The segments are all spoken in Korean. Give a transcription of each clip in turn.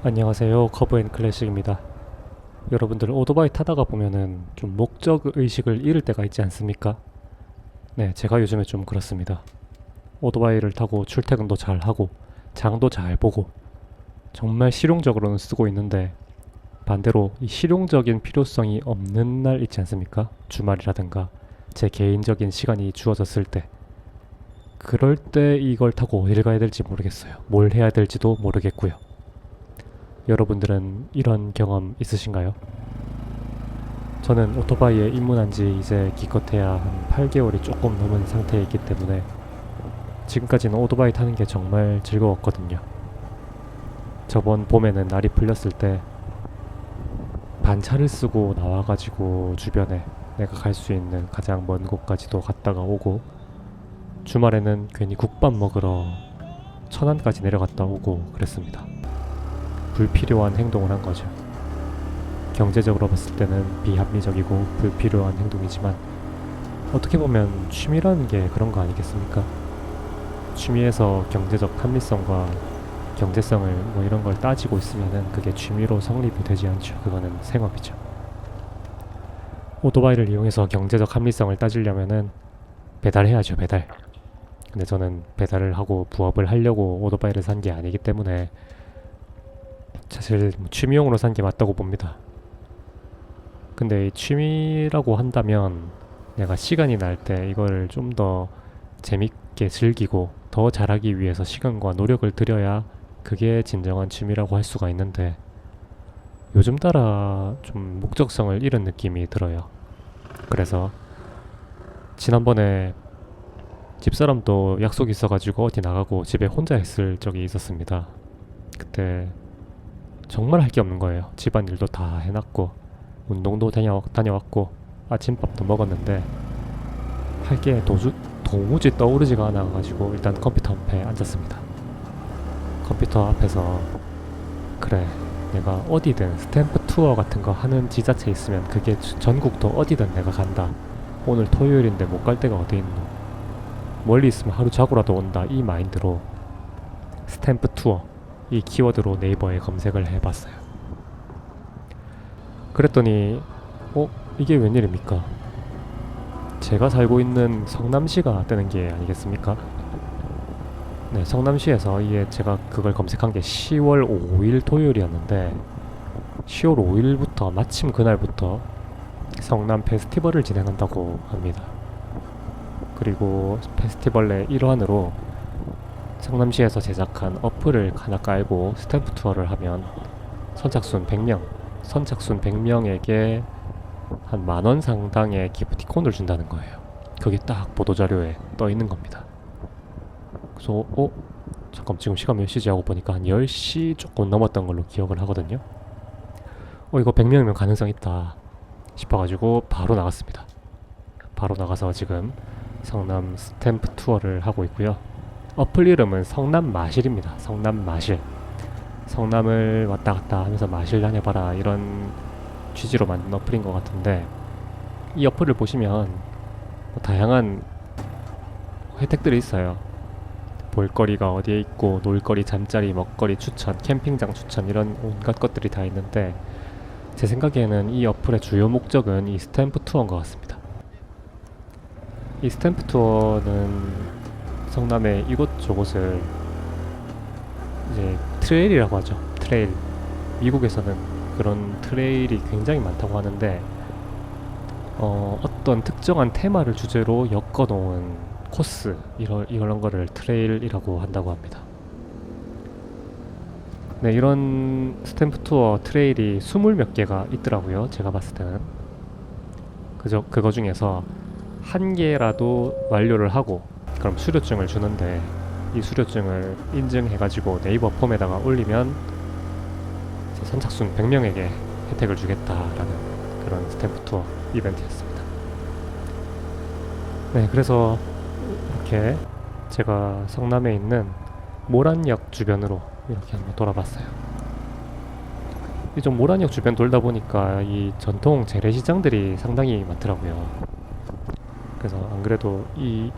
안녕하세요. 커브앤클래식입니다. 여러분들 오토바이 타다가 보면은 좀 목적 의식을 잃을 때가 있지 않습니까? 네, 제가 요즘에 좀 그렇습니다. 오토바이를 타고 출퇴근도 잘 하고 장도 잘 보고 정말 실용적으로는 쓰고 있는데 반대로 이 실용적인 필요성이 없는 날 있지 않습니까? 주말이라든가 제 개인적인 시간이 주어졌을 때 그럴 때 이걸 타고 어디를 가야 될지 모르겠어요. 뭘 해야 될지도 모르겠고요. 여러분들은 이런 경험 있으신가요? 저는 오토바이에 입문한 지 이제 기껏해야 한 8개월이 조금 넘은 상태에 있기 때문에 지금까지는 오토바이 타는 게 정말 즐거웠거든요. 저번 봄에는 날이 풀렸을 때 반차를 쓰고 나와가지고 주변에 내가 갈 수 있는 가장 먼 곳까지도 갔다가 오고 주말에는 괜히 국밥 먹으러 천안까지 내려갔다 오고 그랬습니다. 불필요한 행동을 한 거죠. 경제적으로 봤을 때는 비합리적이고 불필요한 행동이지만 어떻게 보면 취미라는 게 그런 거 아니겠습니까? 취미에서 경제적 합리성과 경제성을 뭐 이런 걸 따지고 있으면은 그게 취미로 성립이 되지 않죠. 그거는 생업이죠. 오토바이를 이용해서 경제적 합리성을 따지려면은 배달해야죠, 배달. 근데 저는 배달을 하고 부업을 하려고 오토바이를 산 게 아니기 때문에 사실 취미용으로 산 게 맞다고 봅니다. 근데 이 취미라고 한다면 내가 시간이 날 때 이걸 좀 더 재밌게 즐기고 더 잘하기 위해서 시간과 노력을 들여야 그게 진정한 취미라고 할 수가 있는데 요즘 따라 좀 목적성을 잃은 느낌이 들어요. 그래서 지난번에 집사람도 약속이 있어가지고 어디 나가고 집에 혼자 있을 적이 있었습니다. 그때 정말 할 게 없는 거예요. 집안일도 다 해놨고 운동도 다녀왔고 아침밥도 먹었는데 할 게 도무지 떠오르지가 않아가지고 일단 컴퓨터 앞에 앉았습니다. 컴퓨터 앞에서 그래, 내가 어디든 스탬프 투어 같은 거 하는 지자체 있으면 그게 전국도 어디든 내가 간다. 오늘 토요일인데 못 갈 데가 어디 있노. 멀리 있으면 하루 자고라도 온다. 이 마인드로 스탬프 투어 이 키워드로 네이버에 검색을 해봤어요. 그랬더니 이게 웬일입니까? 제가 살고 있는 성남시가 뜨는 게 아니겠습니까? 네, 성남시에서 이게 제가 그걸 검색한 게 10월 5일 토요일이었는데 10월 5일부터 마침 그날부터 성남 페스티벌을 진행한다고 합니다. 그리고 페스티벌의 일환으로 성남시에서 제작한 어플을 하나 깔고 스탬프 투어를 하면 선착순 100명에게 한 만원 상당의 기프티콘을 준다는 거예요. 그게 딱 보도자료에 떠 있는 겁니다. 그래서 잠깐 지금 시간 몇 시지 하고 보니까 한 10시 조금 넘었던 걸로 기억을 하거든요. 이거 100명이면 가능성 있다 싶어가지고 바로 나갔습니다. 바로 나가서 지금 성남 스탬프 투어를 하고 있고요. 어플 이름은 성남마실입니다. 성남마실. 성남을 왔다 갔다 하면서 마실 다녀봐라 이런 취지로 만든 어플인 것 같은데 이 어플을 보시면 다양한 혜택들이 있어요. 볼거리가 어디에 있고 놀거리, 잠자리, 먹거리 추천, 캠핑장 추천 이런 온갖 것들이 다 있는데 제 생각에는 이 어플의 주요 목적은 이 스탬프 투어인 것 같습니다. 이 스탬프 투어는 성남의 이곳저곳을 이제 트레일이라고 하죠. 트레일. 미국에서는 그런 트레일이 굉장히 많다고 하는데 어떤 특정한 테마를 주제로 엮어놓은 코스 이런 거를 트레일이라고 한다고 합니다. 네, 이런 스탬프 투어 트레일이 20몇 개가 있더라고요. 제가 봤을 때는 그거 중에서 한 개라도 완료를 하고 그럼 수료증을 주는데 이 수료증을 인증해가지고 네이버 폼에다가 올리면 선착순 100명에게 혜택을 주겠다라는 그런 스탬프 투어 이벤트였습니다. 네, 그래서 이렇게 제가 성남에 있는 모란역 주변으로 이렇게 한번 돌아봤어요. 이 좀 모란역 주변 돌다 보니까 이 전통 재래시장들이 상당히 많더라고요. 그래서 안 그래도 이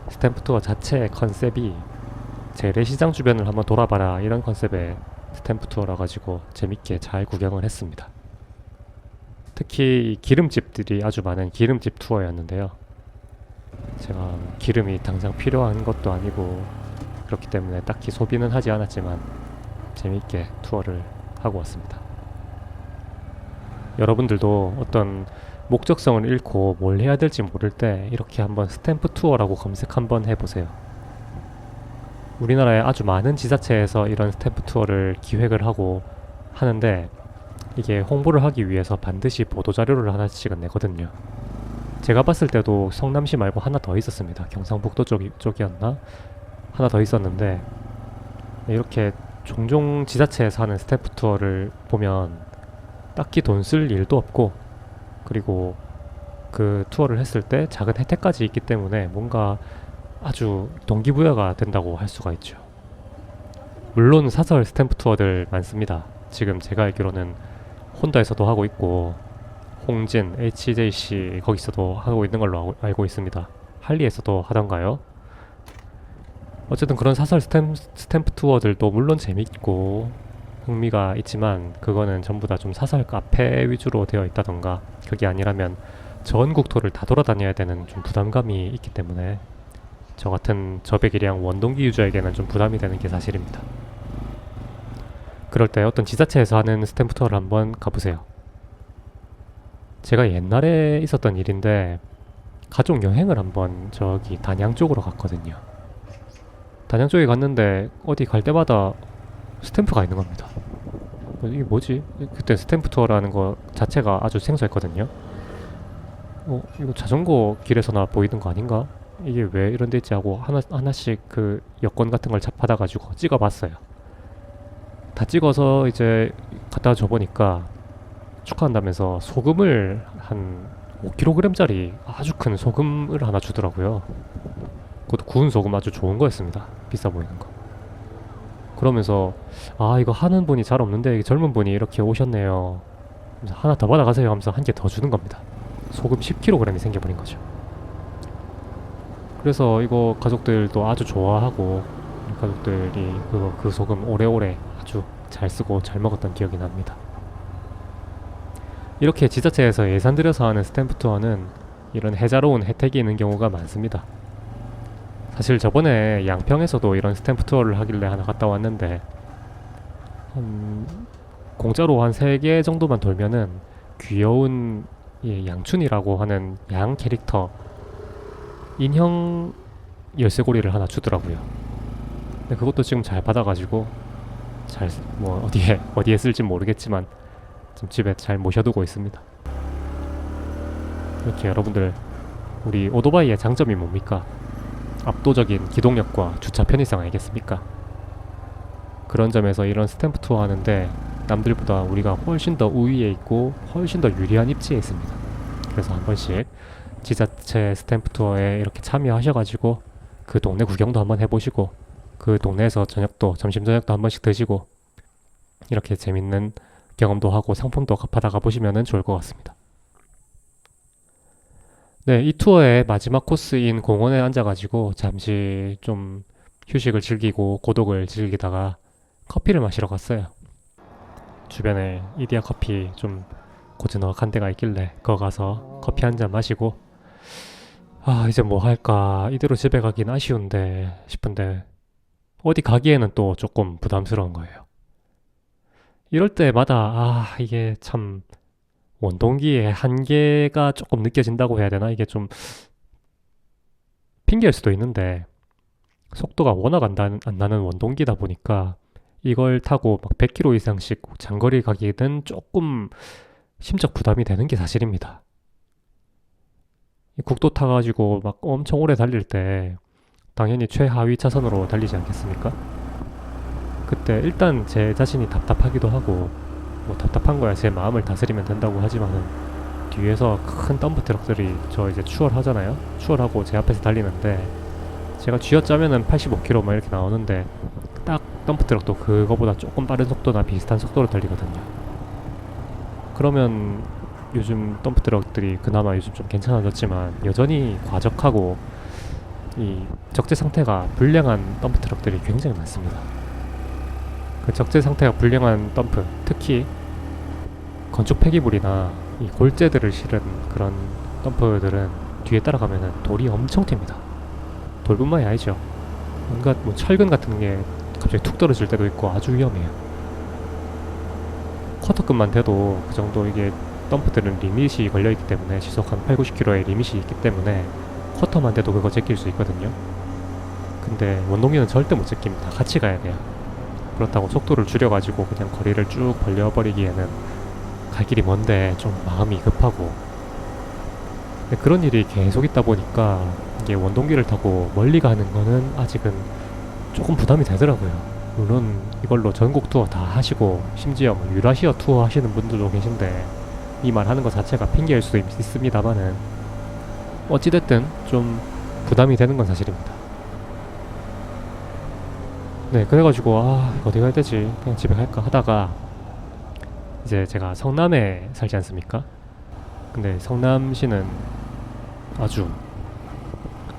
스탬프 투어 자체의 컨셉이 재래시장 주변을 한번 돌아봐라 이런 컨셉의 스탬프 투어라 가지고 재밌게 잘 구경을 했습니다. 특히 기름집들이 아주 많은 기름집 투어였는데요. 제가 기름이 당장 필요한 것도 아니고 그렇기 때문에 딱히 소비는 하지 않았지만 재밌게 투어를 하고 왔습니다. 여러분들도 어떤 목적성을 잃고 뭘 해야 될지 모를 때 이렇게 한번 스탬프 투어라고 검색 한번 해보세요. 우리나라에 아주 많은 지자체에서 이런 스탬프 투어를 기획을 하고 하는데 이게 홍보를 하기 위해서 반드시 보도자료를 하나씩은 내거든요. 제가 봤을 때도 성남시 말고 하나 더 있었습니다. 경상북도 쪽이었나? 하나 더 있었는데 이렇게 종종 지자체에서 하는 스탬프 투어를 보면 딱히 돈 쓸 일도 없고 그리고 그 투어를 했을 때 작은 혜택까지 있기 때문에 뭔가 아주 동기부여가 된다고 할 수가 있죠. 물론 사설 스탬프 투어들 많습니다. 지금 제가 알기로는 혼다에서도 하고 있고 홍진, HJC 거기서도 하고 있는 걸로 알고 있습니다. 할리에서도 하던가요? 어쨌든 그런 사설 스탬프 투어들도 물론 재밌고 흥미가 있지만 그거는 전부 다 좀 사설 카페 위주로 되어 있다던가 그게 아니라면 전국 투어를 다 돌아다녀야 되는 좀 부담감이 있기 때문에 저 같은 저배기량 원동기 유저에게는 좀 부담이 되는 게 사실입니다. 그럴 때 어떤 지자체에서 하는 스탬프 투어를 한번 가보세요. 제가 옛날에 있었던 일인데 가족 여행을 한번 저기 단양 쪽으로 갔거든요. 단양 쪽에 갔는데 어디 갈 때마다 스탬프가 있는 겁니다. 이게 뭐지? 그때 스탬프 투어라는 거 자체가 아주 생소했거든요. 이거 자전거 길에서나 보이는 거 아닌가? 이게 왜 이런 데 있지 하고 하나씩 그 여권 같은 걸 받아가지고 찍어봤어요. 다 찍어서 이제 갖다 줘보니까 축하한다면서 소금을 한 5kg짜리 아주 큰 소금을 하나 주더라고요. 그것도 구운 소금 아주 좋은 거였습니다. 비싸 보이는 거. 그러면서 이거 하는 분이 잘 없는데 젊은 분이 이렇게 오셨네요. 하나 더 받아가세요 하면서 한 개 더 주는 겁니다. 소금 10kg이 생겨버린 거죠. 그래서 이거 가족들도 아주 좋아하고 가족들이 그 소금 오래오래 아주 잘 쓰고 잘 먹었던 기억이 납니다. 이렇게 지자체에서 예산 들여서 하는 스탬프 투어는 이런 해자로운 혜택이 있는 경우가 많습니다. 사실 저번에 양평에서도 이런 스탬프 투어를 하길래 하나 갔다 왔는데 공짜로 한 3개 정도만 돌면은 귀여운 양춘이라고 하는 양 캐릭터 인형 열쇠고리를 하나 주더라고요. 근데 그것도 지금 잘 받아가지고 어디에 쓸지 모르겠지만 지금 집에 잘 모셔두고 있습니다. 이렇게 여러분들 우리 오토바이의 장점이 뭡니까? 압도적인 기동력과 주차 편의성 아니겠습니까? 그런 점에서 이런 스탬프 투어 하는데 남들보다 우리가 훨씬 더 우위에 있고 훨씬 더 유리한 입지에 있습니다. 그래서 한 번씩 지자체 스탬프 투어에 이렇게 참여하셔가지고 그 동네 구경도 한번 해보시고 그 동네에서 점심 저녁도 한 번씩 드시고 이렇게 재밌는 경험도 하고 상품도 받아가 보시면 좋을 것 같습니다. 네, 이 투어의 마지막 코스인 공원에 앉아가지고 잠시 좀 휴식을 즐기고 고독을 즐기다가 커피를 마시러 갔어요. 주변에 이디야 커피 좀 고즈넉한 데가 있길래 거 가서 커피 한 잔 마시고 이제 뭐 할까 이대로 집에 가긴 아쉬운데 싶은데 어디 가기에는 또 조금 부담스러운 거예요. 이럴 때마다 이게 참 원동기의 한계가 조금 느껴진다고 해야 되나? 이게 좀 핑계일 수도 있는데 속도가 워낙 안 나는 원동기다 보니까 이걸 타고 막 100km 이상씩 장거리 가기는 조금 심적 부담이 되는 게 사실입니다. 국도 타가지고 막 엄청 오래 달릴 때 당연히 최하위 차선으로 달리지 않겠습니까? 그때 일단 제 자신이 답답하기도 하고 뭐 답답한 거야 제 마음을 다스리면 된다고 하지만은 뒤에서 큰 덤프 트럭들이 저 이제 추월하잖아요. 추월하고 제 앞에서 달리는데 제가 쥐어짜면은 85km 막 이렇게 나오는데 딱 덤프 트럭도 그거보다 조금 빠른 속도나 비슷한 속도로 달리거든요. 그러면 요즘 덤프 트럭들이 그나마 요즘 좀 괜찮아졌지만 여전히 과적하고 이 적재 상태가 불량한 덤프 트럭들이 굉장히 많습니다. 그 적재 상태가 불량한 덤프, 특히 건축 폐기물이나 이 골재들을 실은 그런 덤프들은 뒤에 따라가면은 돌이 엄청 튑니다. 돌뿐만이 아니죠. 뭔가 뭐 철근 같은 게 갑자기 툭 떨어질 때도 있고 아주 위험해요. 쿼터급만 돼도 그 정도 이게 덤프들은 리밋이 걸려있기 때문에 시속 한 8, 90km의 리밋이 있기 때문에 쿼터만 돼도 그거 제낄 수 있거든요. 근데 원동기는 절대 못 제낍니다. 같이 가야 돼요. 그렇다고 속도를 줄여가지고 그냥 거리를 쭉 벌려버리기에는 갈 길이 먼데 좀 마음이 급하고, 근데 그런 일이 계속 있다 보니까 이게 원동기를 타고 멀리 가는 거는 아직은 조금 부담이 되더라고요. 물론 이걸로 전국 투어 다 하시고 심지어 뭐 유라시아 투어 하시는 분들도 계신데 이 말 하는 것 자체가 핑계일 수도 있습니다만은 어찌됐든 좀 부담이 되는 건 사실입니다. 네, 그래가지고 어디 가야 되지? 그냥 집에 갈까 하다가 이제 제가 성남에 살지 않습니까? 근데 성남시는 아주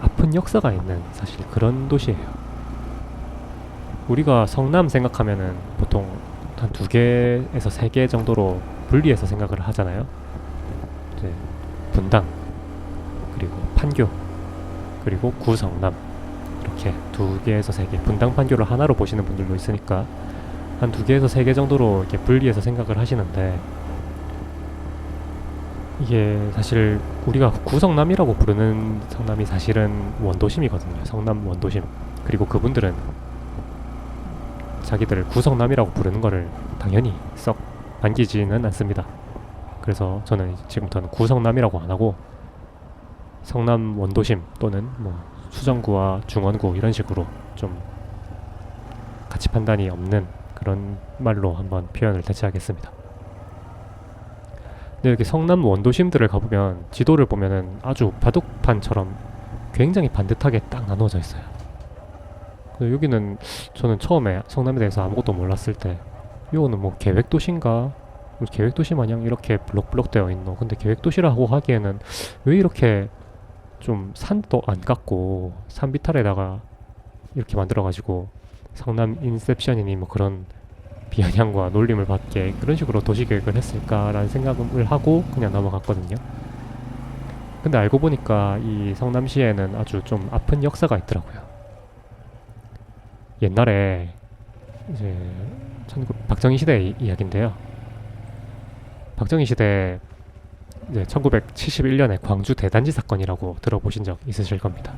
아픈 역사가 있는 사실 그런 도시예요. 우리가 성남 생각하면은 보통 한 2개에서 3개 정도로 분리해서 생각을 하잖아요. 이제 분당, 그리고 판교, 그리고 구성남, 이렇게 2개에서 3개, 분당 판교를 하나로 보시는 분들도 있으니까 한 2개에서 3개 정도로 이렇게 분리해서 생각을 하시는데, 이게 사실 우리가 구성남이라고 부르는 성남이 사실은 원도심이거든요. 성남 원도심. 그리고 그분들은 자기들을 구성남이라고 부르는 거를 당연히 썩 반기지는 않습니다. 그래서 저는 지금부터는 구성남이라고 안 하고 성남 원도심 또는 뭐 수정구와 중원구 이런 식으로 좀 가치 판단이 없는 그런 말로 한번 표현을 대체하겠습니다. 근데 이렇게 성남 원도심들을 가보면 지도를 보면은 아주 바둑판처럼 굉장히 반듯하게 딱 나누어져 있어요. 여기는 저는 처음에 성남에 대해서 아무것도 몰랐을 때 이거는 뭐 계획도시인가? 계획도시 마냥 이렇게 블록블록 되어 있노? 근데 계획도시라고 하기에는 왜 이렇게 좀 산도 안 깎고 산 비탈에다가 이렇게 만들어가지고 성남 인셉션이니 뭐 그런 비아냥과 놀림을 받게 그런 식으로 도시계획을 했을까라는 생각을 하고 그냥 넘어갔거든요. 근데 알고 보니까 이 성남시에는 아주 좀 아픈 역사가 있더라고요. 옛날에 이제 박정희 시대 이야기인데요. 박정희 시대 이제 1971년에 광주 대단지 사건이라고 들어보신 적 있으실 겁니다.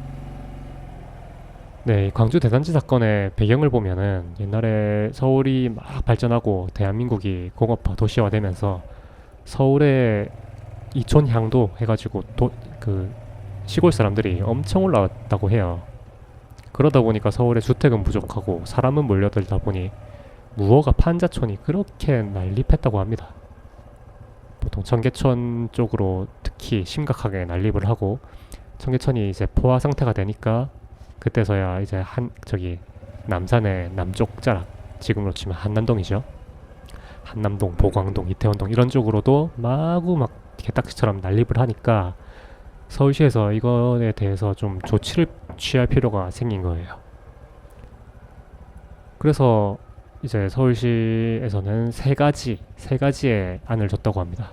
네, 광주 대단지 사건의 배경을 보면은 옛날에 서울이 막 발전하고 대한민국이 공업화 도시화되면서 서울의 이촌향도 해가지고 그 시골 사람들이 엄청 올라왔다고 해요. 그러다 보니까 서울의 주택은 부족하고 사람은 몰려들다 보니 무허가 판자촌이 그렇게 난립했다고 합니다. 보통 청계천 쪽으로 특히 심각하게 난립을 하고, 청계천이 이제 포화 상태가 되니까 그때서야 이제 남산의 남쪽 자락, 지금으로 치면 한남동이죠. 한남동, 보광동, 이태원동 이런 쪽으로도 마구 막 개딱지처럼 난립을 하니까 서울시에서 이거에 대해서 좀 조치를 취할 필요가 생긴 거예요. 그래서 이제 서울시에서는 세 가지의 안을 줬다고 합니다.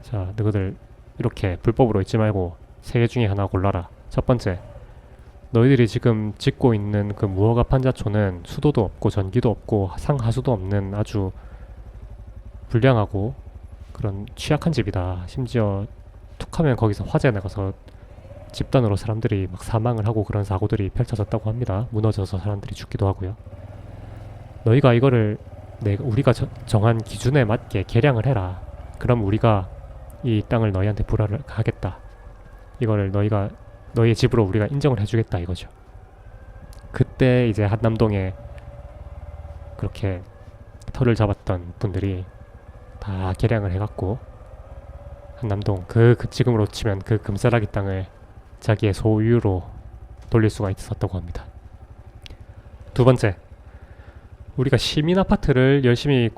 자, 너희들 이렇게 불법으로 있지 말고 3개 중에 하나 골라라. 첫 번째, 너희들이 지금 짓고 있는 그 무허가 판자촌은 수도도 없고 전기도 없고 상하수도 없는 아주 불량하고 그런 취약한 집이다. 심지어 툭하면 거기서 화재 나가서 집단으로 사람들이 막 사망을 하고 그런 사고들이 펼쳐졌다고 합니다. 무너져서 사람들이 죽기도 하고요. 너희가 이거를 우리가 정한 기준에 맞게 개량을 해라. 그럼 우리가 이 땅을 너희한테 불화를 하겠다. 이거를 너희의 집으로 우리가 인정을 해주겠다 이거죠. 그때 이제 한남동에 그렇게 터를 잡았던 분들이 다 개량을 해갖고 한남동 지금으로 치면 그 금싸라기 땅을 자기의 소유로 돌릴 수가 있었다고 합니다. 두 번째, 우리가 시민 아파트를 열심히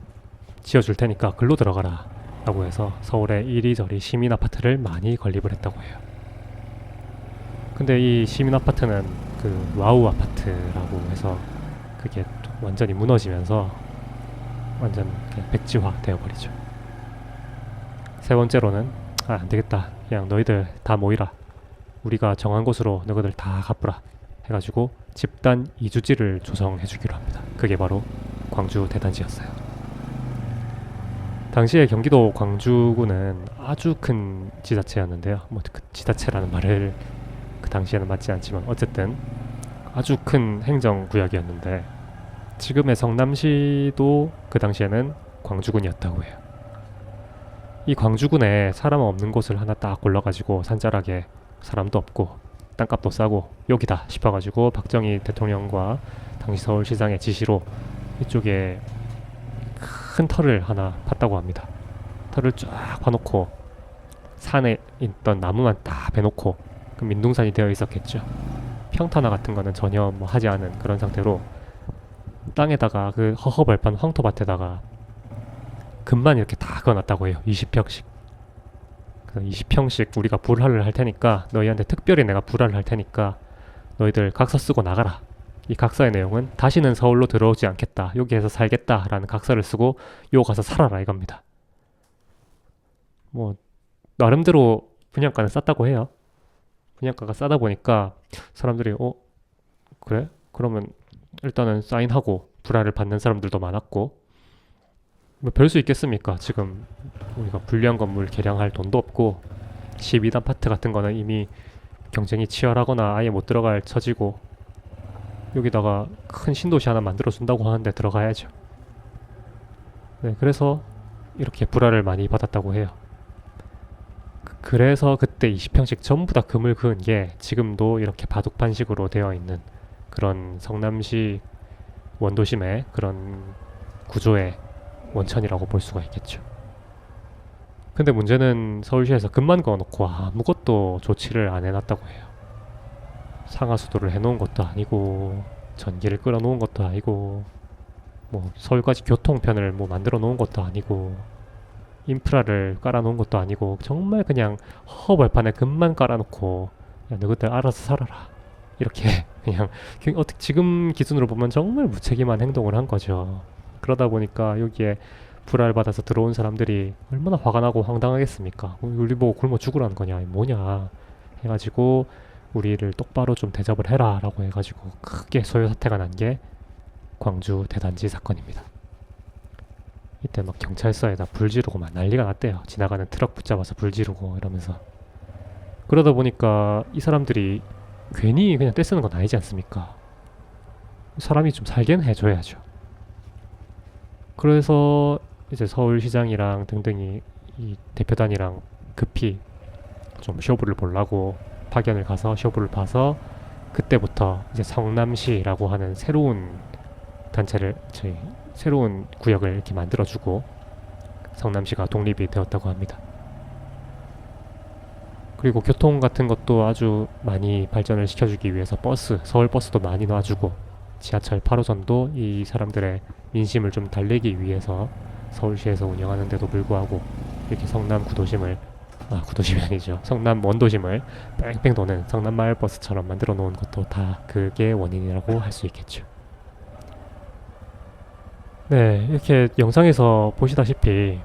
지어줄 테니까 글로 들어가라 라고 해서 서울에 이리저리 시민 아파트를 많이 건립을 했다고 해요. 근데 이 시민 아파트는 그 와우 아파트라고 해서 그게 완전히 무너지면서 완전 그냥 백지화 되어버리죠. 세 번째로는 안되겠다, 그냥 너희들 다 모이라, 우리가 정한 곳으로 너희들 다 가쁘라 해가지고 집단 이주지를 조성해주기로 합니다. 그게 바로 광주 대단지였어요. 당시에 경기도 광주구는 아주 큰 지자체였는데요. 뭐 그 지자체라는 말을 그 당시에는 맞지 않지만 어쨌든 아주 큰 행정구역이었는데, 지금의 성남시도 그 당시에는 광주군이었다고 해요. 이 광주군에 사람 없는 곳을 하나 딱 골라가지고 산자락에 사람도 없고 땅값도 싸고 여기다 싶어가지고 박정희 대통령과 당시 서울시장의 지시로 이쪽에 큰 터를 하나 팠다고 합니다. 터를 쫙 파놓고 산에 있던 나무만 딱 베놓고, 그 민둥산이 되어 있었겠죠. 평탄화 같은 거는 전혀 뭐 하지 않은 그런 상태로 땅에다가 그 허허벌판 황토밭에다가 금만 이렇게 다 그어놨다고 해요. 20평씩. 그 20평씩 우리가 불화를 할 테니까, 너희한테 특별히 내가 불화를 할 테니까 너희들 각서 쓰고 나가라. 이 각서의 내용은 다시는 서울로 들어오지 않겠다, 여기에서 살겠다 라는 각서를 쓰고 요 가서 살아라 이겁니다. 뭐 나름대로 분양가는 쌌다고 해요. 분양가가 싸다 보니까 사람들이 그래? 그러면 일단은 사인하고 불화를 받는 사람들도 많았고, 뭐 별 수 있겠습니까? 지금 우리가 불량 건물 개량할 돈도 없고 12단 파트 같은 거는 이미 경쟁이 치열하거나 아예 못 들어갈 처지고, 여기다가 큰 신도시 하나 만들어 준다고 하는데 들어가야죠. 네, 그래서 이렇게 불화를 많이 받았다고 해요. 그래서 그때 20평씩 전부 다 금을 그은 게 지금도 이렇게 바둑판식으로 되어 있는 그런 성남시 원도심의 그런 구조의 원천이라고 볼 수가 있겠죠. 근데 문제는 서울시에서 금만 그어놓고 아무것도 조치를 안 해놨다고 해요. 상하수도를 해놓은 것도 아니고 전기를 끌어놓은 것도 아니고 뭐 서울까지 교통편을 뭐 만들어 놓은 것도 아니고 인프라를 깔아놓은 것도 아니고, 정말 그냥 허벌판에 금만 깔아놓고 야 너희들 알아서 살아라 이렇게 그냥 어떻게 지금 기준으로 보면 정말 무책임한 행동을 한 거죠. 그러다 보니까 여기에 불화를 받아서 들어온 사람들이 얼마나 화가 나고 황당하겠습니까? 우리 보고 굶어 죽으라는 거냐 뭐냐 해가지고 우리를 똑바로 좀 대접을 해라 라고 해가지고 크게 소요 사태가 난 게 광주 대단지 사건입니다. 이때 막 경찰서에다 불 지르고 막 난리가 났대요. 지나가는 트럭 붙잡아서 불 지르고 이러면서. 그러다 보니까 이 사람들이 괜히 그냥 떼쓰는 건 아니지 않습니까? 사람이 좀 살게는 해줘야죠. 그래서 이제 서울시장이랑 등등이 이 대표단이랑 급히 좀 쇼부를 보려고 파견을 가서 쇼부를 봐서, 그때부터 이제 성남시라고 하는 새로운 단체를, 새로운 구역을 이렇게 만들어주고 성남시가 독립이 되었다고 합니다. 그리고 교통 같은 것도 아주 많이 발전을 시켜주기 위해서 서울 버스도 많이 놔주고, 지하철 8호선도 이 사람들의 민심을 좀 달래기 위해서 서울시에서 운영하는데도 불구하고 이렇게 성남 구도심을 구도심이 아니죠, 성남 원도심을 뺑뺑 도는 성남 마을버스처럼 만들어 놓은 것도 다 그게 원인이라고 할 수 있겠죠. 네, 이렇게 영상에서 보시다시피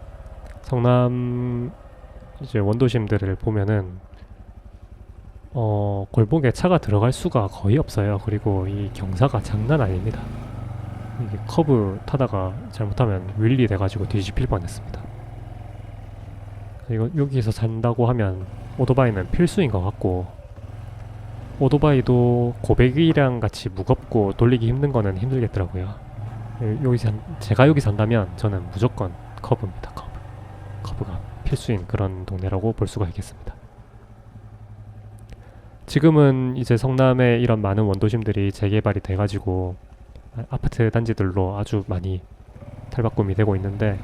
성남 이제 원도심들을 보면은 골목에 차가 들어갈 수가 거의 없어요. 그리고 이 경사가 장난 아닙니다. 이게 커브 타다가 잘못하면 윌리 돼가지고 뒤집힐 뻔했습니다. 이거 여기서 산다고 하면 오토바이는 필수인 것 같고, 오토바이도 고백이랑 같이 무겁고 돌리기 힘든 거는 힘들겠더라고요. 제가 여기 산다면 저는 무조건 커브입니다. 커브가 필수인 그런 동네라고 볼 수가 있겠습니다. 지금은 이제 성남에 이런 많은 원도심들이 재개발이 돼가지고 아파트 단지들로 아주 많이 탈바꿈이 되고 있는데,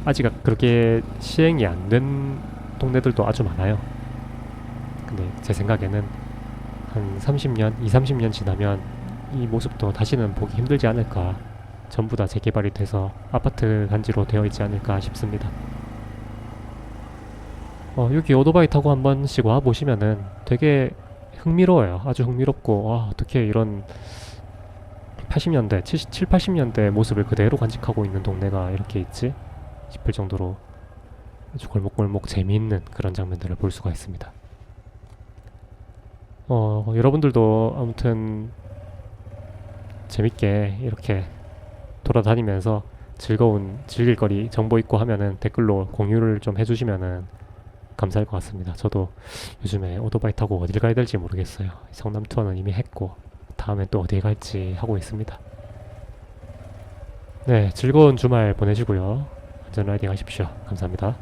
아직 그렇게 시행이 안 된 동네들도 아주 많아요. 근데 제 생각에는 한 30년 지나면 이 모습도 다시는 보기 힘들지 않을까, 전부 다 재개발이 돼서 아파트 단지로 되어 있지 않을까 싶습니다. 여기 오토바이 타고 한 번씩 와 보시면은 되게 흥미로워요. 아주 흥미롭고, 어떻게 이런 80년대, 7, 80년대 모습을 그대로 간직하고 있는 동네가 이렇게 있지? 싶을 정도로 아주 골목골목 재미있는 그런 장면들을 볼 수가 있습니다. 여러분들도 아무튼 재밌게 이렇게 돌아다니면서 즐거운 즐길거리 정보 있고 하면은 댓글로 공유를 좀 해주시면은 감사할 것 같습니다. 저도 요즘에 오토바이 타고 어딜 가야 될지 모르겠어요. 성남 투어는 이미 했고 다음에 또 어디 갈지 하고 있습니다. 네, 즐거운 주말 보내시고요. 안전 라이딩 하십시오. 감사합니다.